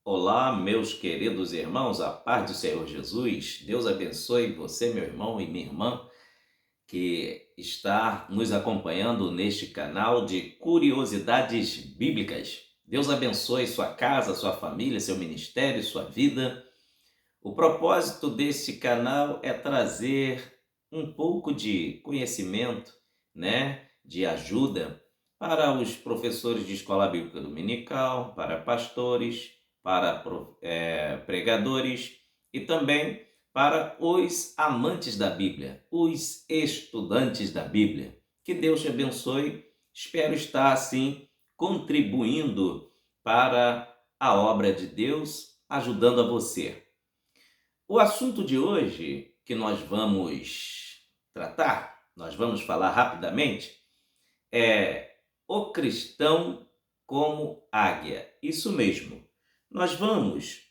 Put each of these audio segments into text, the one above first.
Olá, meus queridos irmãos, a paz do Senhor Jesus. Deus abençoe você, meu irmão e minha irmã, que está nos acompanhando neste canal de curiosidades bíblicas. Deus abençoe sua casa, sua família, seu ministério, sua vida. O propósito deste canal é trazer um pouco de conhecimento, de ajuda para os professores de escola bíblica dominical, para pastores, para pregadores e também para os amantes da Bíblia, os estudantes da Bíblia. Que Deus te abençoe. Espero estar assim contribuindo para a obra de Deus, ajudando a você. O assunto de hoje que nós vamos tratar, nós vamos falar rapidamente, é o cristão como águia. Isso mesmo. Nós vamos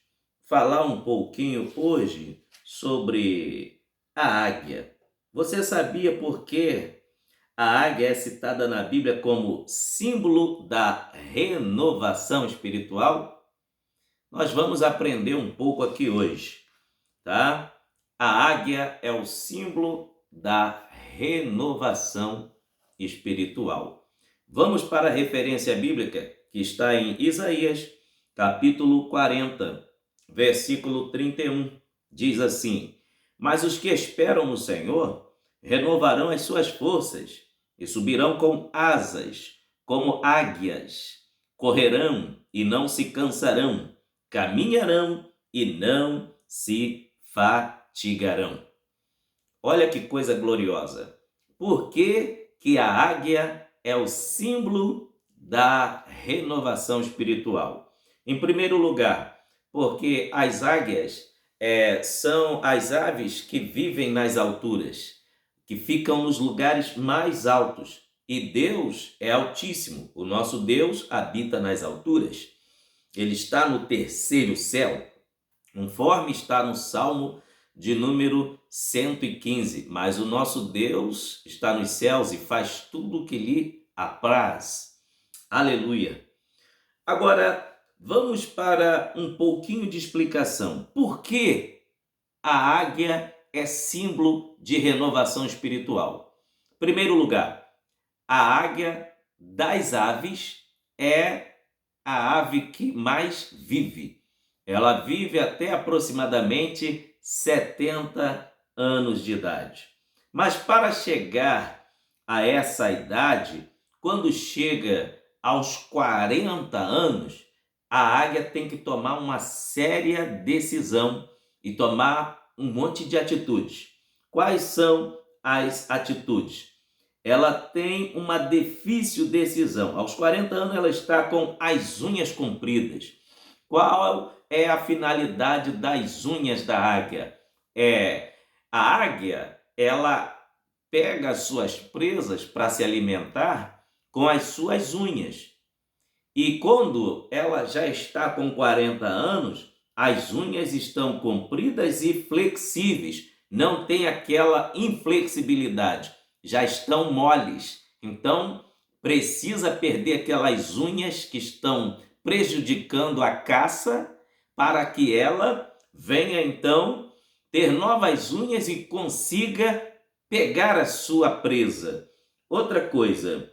falar um pouquinho hoje sobre a águia. Você sabia por que a águia é citada na Bíblia como símbolo da renovação espiritual? Nós vamos aprender um pouco aqui hoje, tá? A águia é o símbolo da renovação espiritual. Vamos para a referência bíblica que está em Isaías, capítulo 40, versículo 31. Diz assim: Mas os que esperam no Senhor renovarão as suas forças e subirão com asas, como águias. Correrão e não se cansarão, caminharão e não se fatigarão. Olha que coisa gloriosa. Por que a águia é o símbolo da renovação espiritual? Em primeiro lugar, porque as águias são as aves que vivem nas alturas, que ficam nos lugares mais altos. E Deus é altíssimo. O nosso Deus habita nas alturas. Ele está no terceiro céu, conforme está no Salmo de número 115. Mas o nosso Deus está nos céus e faz tudo o que lhe apraz. Aleluia! Agora, vamos para um pouquinho de explicação. Por que a águia é símbolo de renovação espiritual? Em primeiro lugar, a águia das aves é a ave que mais vive. Ela vive até aproximadamente 70 anos de idade. Mas para chegar a essa idade, quando chega aos 40 anos, a águia tem que tomar uma séria decisão e tomar um monte de atitudes. Quais são as atitudes? Ela tem uma difícil decisão. Aos 40 anos ela está com as unhas compridas. Qual é a finalidade das unhas da águia? A águia, ela pega as suas presas para se alimentar com as suas unhas. E quando ela já está com 40 anos, as unhas estão compridas e flexíveis. Não tem aquela inflexibilidade. Já estão moles, então precisa perder aquelas unhas que estão prejudicando a caça para que ela venha então ter novas unhas e consiga pegar a sua presa. Outra coisa,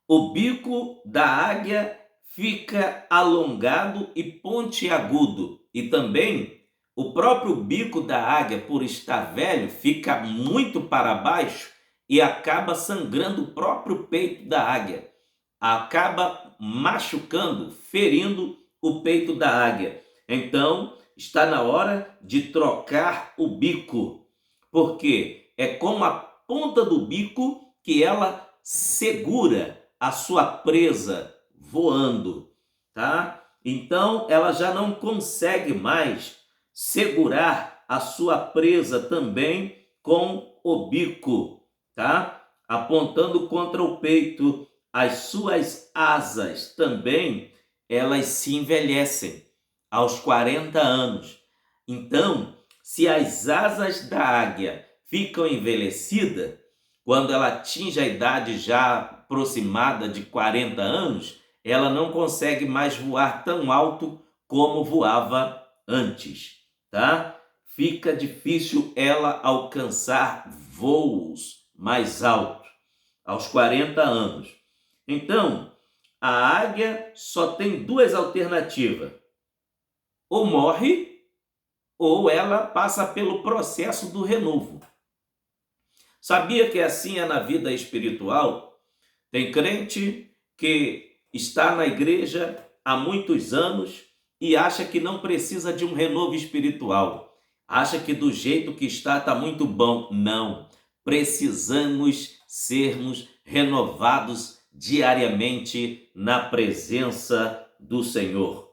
o bico da águia fica alongado e pontiagudo, e também o próprio bico da águia, por estar velho, fica muito para baixo e acaba sangrando o próprio peito da águia. Acaba machucando, ferindo o peito da águia. Então, está na hora de trocar o bico, porque é com a ponta do bico que ela segura a sua presa voando, tá? Então, ela já não consegue mais segurar a sua presa também com o bico, tá? Apontando contra o peito. As suas asas também, elas se envelhecem aos 40 anos. Então, se as asas da águia ficam envelhecidas, quando ela atinge a idade já aproximada de 40 anos, ela não consegue mais voar tão alto como voava antes, tá? Fica difícil ela alcançar voos mais altos aos 40 anos. Então, a águia só tem duas alternativas: ou morre, ou ela passa pelo processo do renovo. Sabia que assim é na vida espiritual? Tem crente que está na igreja há muitos anos e acha que não precisa de um renovo espiritual. Acha que do jeito que está muito bom. Não. Precisamos sermos renovados diariamente na presença do Senhor.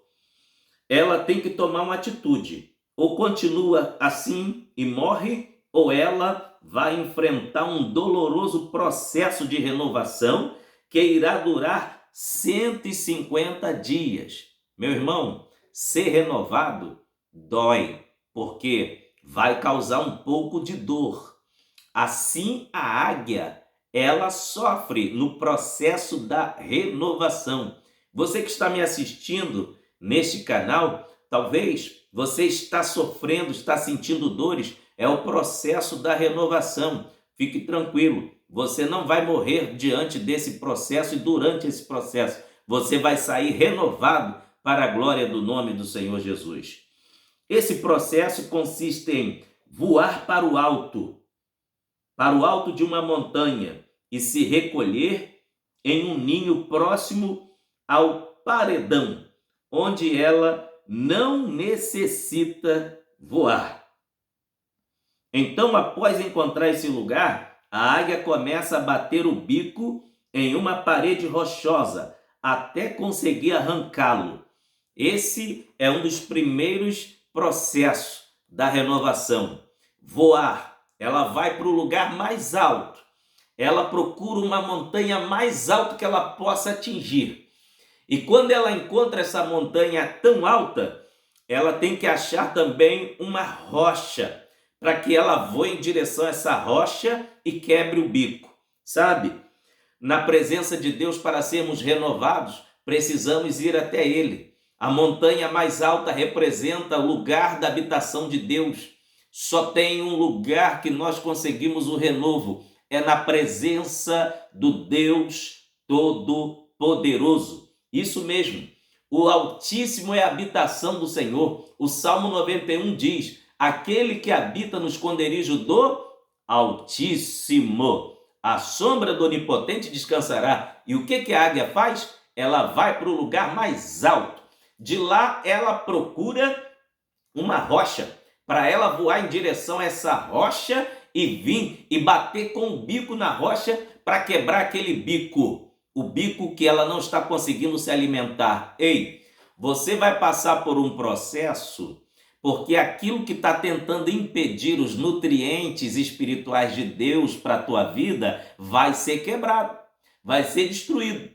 Ela tem que tomar uma atitude. Ou continua assim e morre, ou ela vai enfrentar um doloroso processo de renovação que irá durar 150 dias. Meu irmão, ser renovado dói, porque vai causar um pouco de dor. Assim, a águia, ela sofre no processo da renovação. Você que está me assistindo neste canal, talvez você está sofrendo, está sentindo dores, é o processo da renovação. Fique tranquilo, você não vai morrer diante desse processo e durante esse processo. Você vai sair renovado para a glória do nome do Senhor Jesus. Esse processo consiste em voar para o alto de uma montanha e se recolher em um ninho próximo ao paredão, onde ela não necessita voar. Então, após encontrar esse lugar, a águia começa a bater o bico em uma parede rochosa até conseguir arrancá-lo. Esse é um dos primeiros processos da renovação. Voar. Ela vai para o lugar mais alto. Ela procura uma montanha mais alta que ela possa atingir. E quando ela encontra essa montanha tão alta, ela tem que achar também uma rocha, para que ela voe em direção a essa rocha e quebre o bico. Sabe? Na presença de Deus, para sermos renovados, precisamos ir até Ele. A montanha mais alta representa o lugar da habitação de Deus. Só tem um lugar que nós conseguimos o renovo, é na presença do Deus Todo-Poderoso. Isso mesmo, o Altíssimo é a habitação do Senhor. O Salmo 91 diz: aquele que habita no esconderijo do Altíssimo, à sombra do Onipotente descansará. E o que a águia faz? Ela vai para o lugar mais alto. De lá ela procura uma rocha, para ela voar em direção a essa rocha e vir e bater com o bico na rocha para quebrar aquele bico, o bico que ela não está conseguindo se alimentar. Ei, você vai passar por um processo, porque aquilo que está tentando impedir os nutrientes espirituais de Deus para a tua vida vai ser quebrado, vai ser destruído.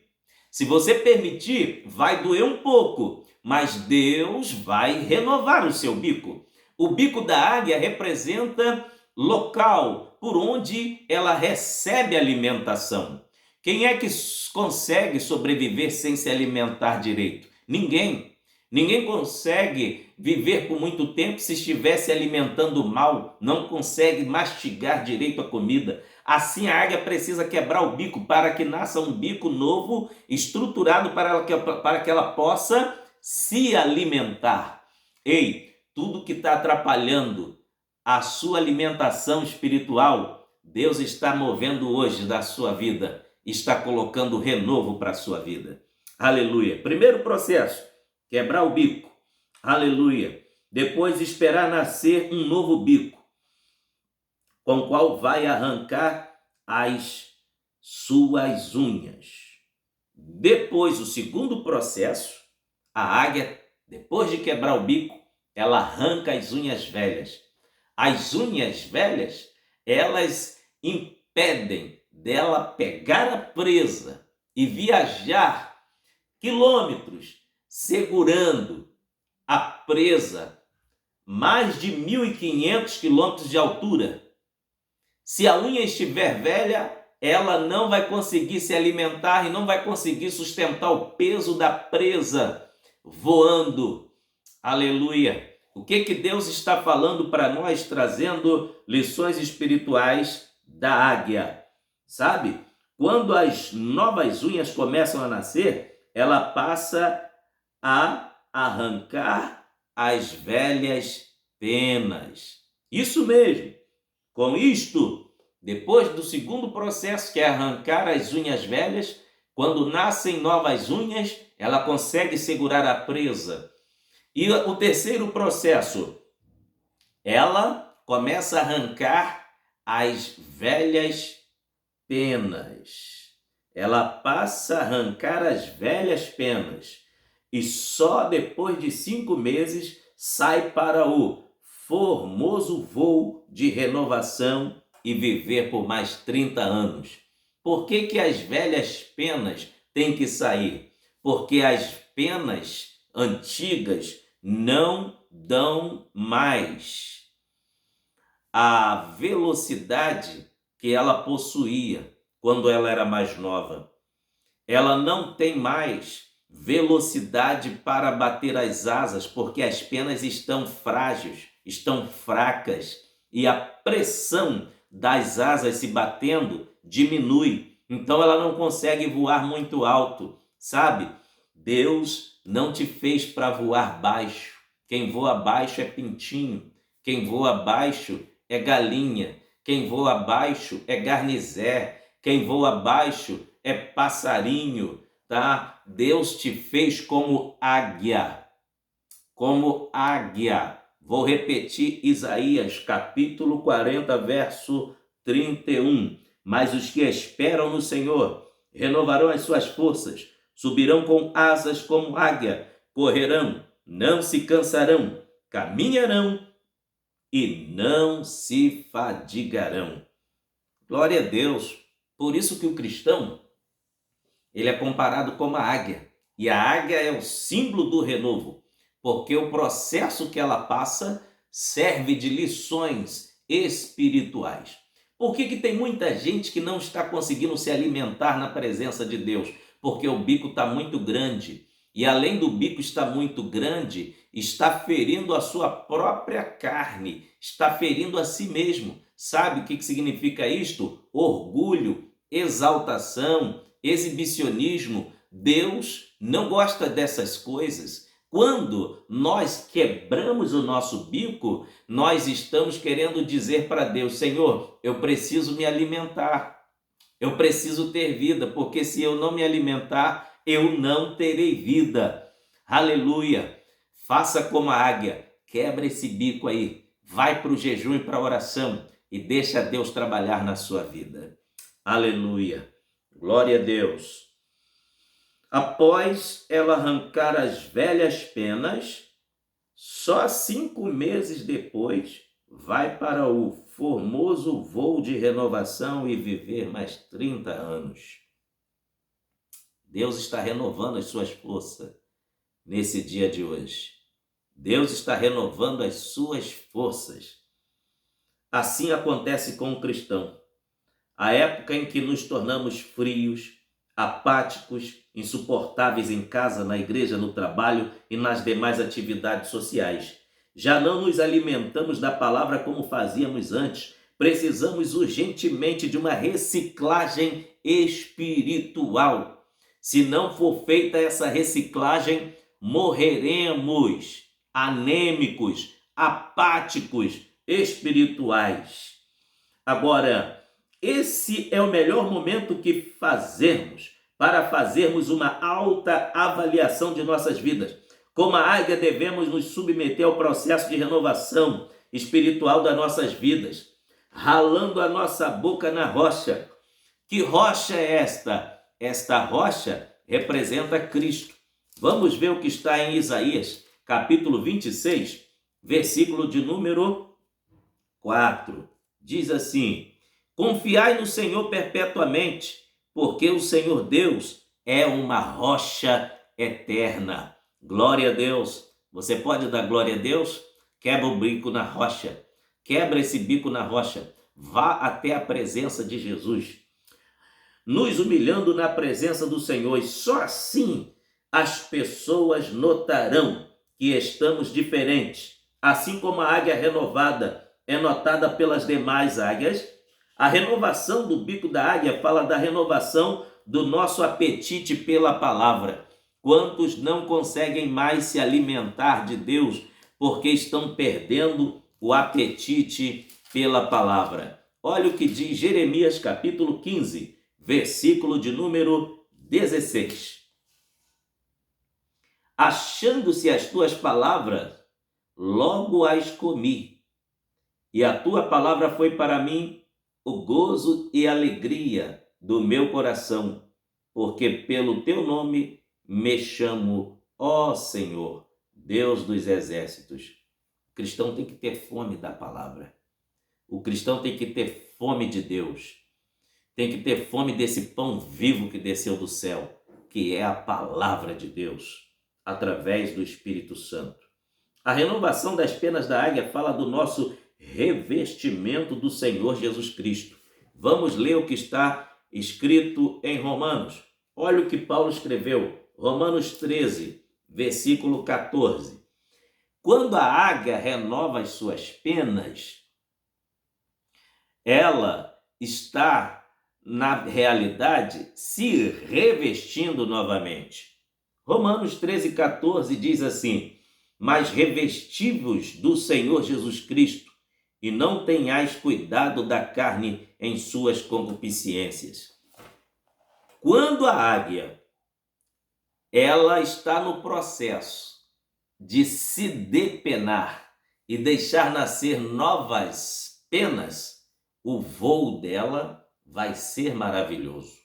Se você permitir, vai doer um pouco, mas Deus vai renovar o seu bico. O bico da águia representa local por onde ela recebe alimentação. Quem é que consegue sobreviver sem se alimentar direito? Ninguém. Ninguém consegue viver por muito tempo se estiver se alimentando mal, não consegue mastigar direito a comida. Assim, a águia precisa quebrar o bico para que nasça um bico novo, estruturado para que ela possa se alimentar. Ei, tudo que está atrapalhando a sua alimentação espiritual, Deus está movendo hoje da sua vida, está colocando renovo para a sua vida. Aleluia. Primeiro processo, quebrar o bico. Aleluia. Depois esperar nascer um novo bico, com o qual vai arrancar as suas unhas. Depois, o segundo processo, a águia, depois de quebrar o bico, ela arranca as unhas velhas. As unhas velhas, elas impedem dela pegar a presa e viajar quilômetros segurando a presa, mais de 1.500 quilômetros de altura. Se a unha estiver velha, ela não vai conseguir se alimentar e não vai conseguir sustentar o peso da presa voando. Aleluia! O que Deus está falando para nós, trazendo lições espirituais da águia? Sabe? Quando as novas unhas começam a nascer, ela passa a arrancar as velhas penas. Isso mesmo. Com isto, depois do segundo processo, que é arrancar as unhas velhas, quando nascem novas unhas, ela consegue segurar a presa. E o terceiro processo, ela começa a arrancar as velhas penas. Ela passa a arrancar as velhas penas. E só depois de 5 meses sai para o formoso voo de renovação e viver por mais 30 anos. Por que as velhas penas têm que sair? Porque as penas antigas não dão mais a velocidade que ela possuía quando ela era mais nova. Ela não tem mais velocidade para bater as asas, porque as penas estão frágeis, estão fracas, e a pressão das asas se batendo diminui. Então ela não consegue voar muito alto, sabe? Deus não te fez para voar baixo. Quem voa baixo é pintinho. Quem voa baixo é galinha. Quem voa baixo é garnizé. Quem voa baixo é passarinho, tá? Deus te fez como águia. Como águia. Vou repetir Isaías, capítulo 40, verso 31. Mas os que esperam no Senhor renovarão as suas forças, subirão com asas como águia, correrão, não se cansarão, caminharão e não se fadigarão. Glória a Deus! Por isso que o cristão, ele é comparado como a águia. E a águia é o símbolo do renovo, porque o processo que ela passa serve de lições espirituais. Por que tem muita gente que não está conseguindo se alimentar na presença de Deus? Porque o bico está muito grande. E além do bico estar muito grande, está ferindo a sua própria carne, está ferindo a si mesmo. Sabe o que significa isto? Orgulho, exaltação, exibicionismo. Deus não gosta dessas coisas. Quando nós quebramos o nosso bico, nós estamos querendo dizer para Deus: Senhor, eu preciso me alimentar, eu preciso ter vida, porque se eu não me alimentar, eu não terei vida. Aleluia! Faça como a águia, quebra esse bico aí, vai para o jejum e para a oração e deixa Deus trabalhar na sua vida. Aleluia! Glória a Deus! Após ela arrancar as velhas penas, só 5 meses depois vai para o formoso voo de renovação e viver mais 30 anos. Deus está renovando as suas forças nesse dia de hoje. Deus está renovando as suas forças. Assim acontece com o cristão. A época em que nos tornamos frios, apáticos, insuportáveis em casa, na igreja, no trabalho e nas demais atividades sociais. Já não nos alimentamos da palavra como fazíamos antes. Precisamos urgentemente de uma reciclagem espiritual. Se não for feita essa reciclagem, morreremos anêmicos, apáticos, espirituais. Agora, esse é o melhor momento que fazermos para fazermos uma alta avaliação de nossas vidas. Como a águia, devemos nos submeter ao processo de renovação espiritual das nossas vidas, ralando a nossa boca na rocha. Que rocha é esta? Esta rocha representa Cristo. Vamos ver o que está em Isaías, capítulo 26, versículo de número 4. Diz assim: confiai no Senhor perpetuamente, porque o Senhor Deus é uma rocha eterna. Glória a Deus. Você pode dar glória a Deus? Quebra o bico na rocha. Quebra esse bico na rocha. Vá até a presença de Jesus, nos humilhando na presença do Senhor, e só assim as pessoas notarão que estamos diferentes. Assim como a águia renovada é notada pelas demais águias, a renovação do bico da águia fala da renovação do nosso apetite pela palavra. Quantos não conseguem mais se alimentar de Deus porque estão perdendo o apetite pela palavra? Olha o que diz Jeremias capítulo 15, versículo de número 16. Achando-se as tuas palavras, logo as comi, e a tua palavra foi para mim o gozo e alegria do meu coração, porque pelo teu nome me chamo, ó Senhor, Deus dos exércitos. O cristão tem que ter fome da palavra. O cristão tem que ter fome de Deus. Tem que ter fome desse pão vivo que desceu do céu, que é a palavra de Deus, através do Espírito Santo. A renovação das penas da águia fala do nosso revestimento do Senhor Jesus Cristo. Vamos ler o que está escrito em Romanos. Olha o que Paulo escreveu, Romanos 13, versículo 14. Quando a águia renova as suas penas, ela está, na realidade, se revestindo novamente. Romanos 13, 14 diz assim: mas revestivos do Senhor Jesus Cristo, e não tenhais cuidado da carne em suas concupiscências. Quando a águia, ela está no processo de se depenar e deixar nascer novas penas, o voo dela vai ser maravilhoso.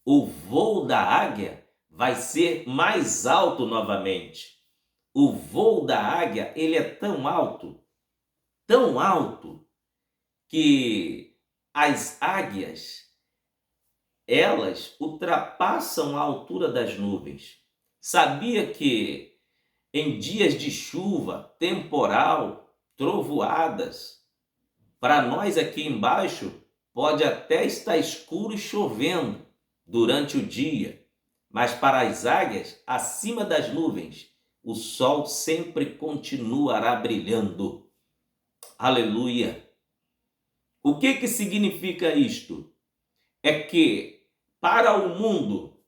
O voo da águia vai ser mais alto novamente. O voo da águia, ele é tão alto, que as águias, elas ultrapassam a altura das nuvens. Sabia que em dias de chuva, temporal, trovoadas, para nós aqui embaixo, pode até estar escuro e chovendo durante o dia, mas para as águias, acima das nuvens, o sol sempre continuará brilhando. Aleluia! O que significa isto? É que para o mundo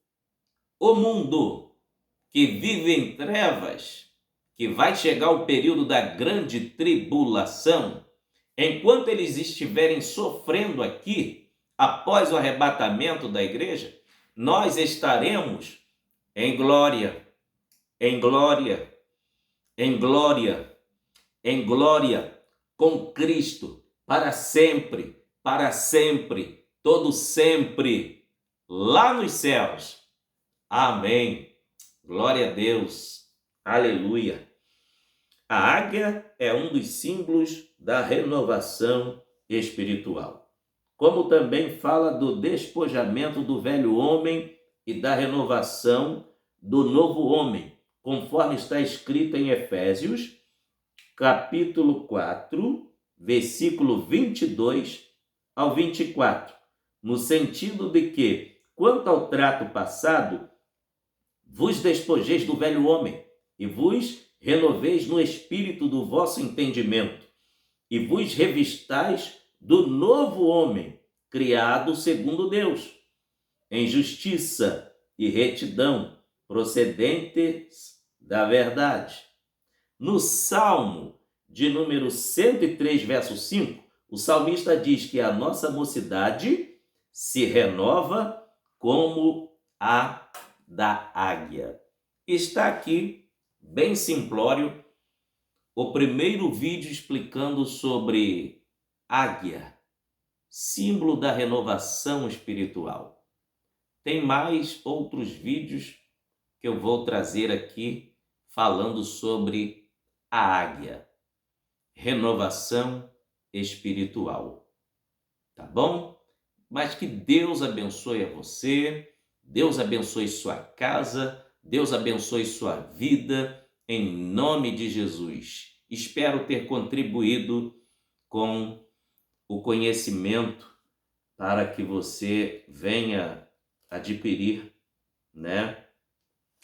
que vive em trevas, que vai chegar o período da grande tribulação, enquanto eles estiverem sofrendo aqui, após o arrebatamento da igreja, nós estaremos em glória, em glória, em glória, em glória com Cristo, para sempre, todo sempre, lá nos céus. Amém. Glória a Deus. Aleluia. A águia é um dos símbolos da renovação espiritual. Como também fala do despojamento do velho homem e da renovação do novo homem, conforme está escrito em Efésios, capítulo 4, versículo 22 ao 24, no sentido de que, quanto ao trato passado, vos despojeis do velho homem e vos renoveis no espírito do vosso entendimento e vos revistais do novo homem, criado segundo Deus, em justiça e retidão, procedentes da verdade. No Salmo de número 103, verso 5, o salmista diz que a nossa mocidade se renova como a da águia. Está aqui, bem simplório, o primeiro vídeo explicando sobre águia, símbolo da renovação espiritual. Tem mais outros vídeos que eu vou trazer aqui falando sobre a águia, renovação espiritual. Tá bom? Mas que Deus abençoe a você, Deus abençoe sua casa, Deus abençoe sua vida, em nome de Jesus. Espero ter contribuído com o conhecimento para que você venha adquirir,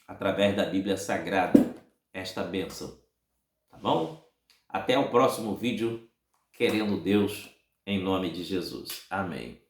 através da Bíblia Sagrada, esta bênção, tá bom? Até o próximo vídeo, querendo Deus, em nome de Jesus. Amém.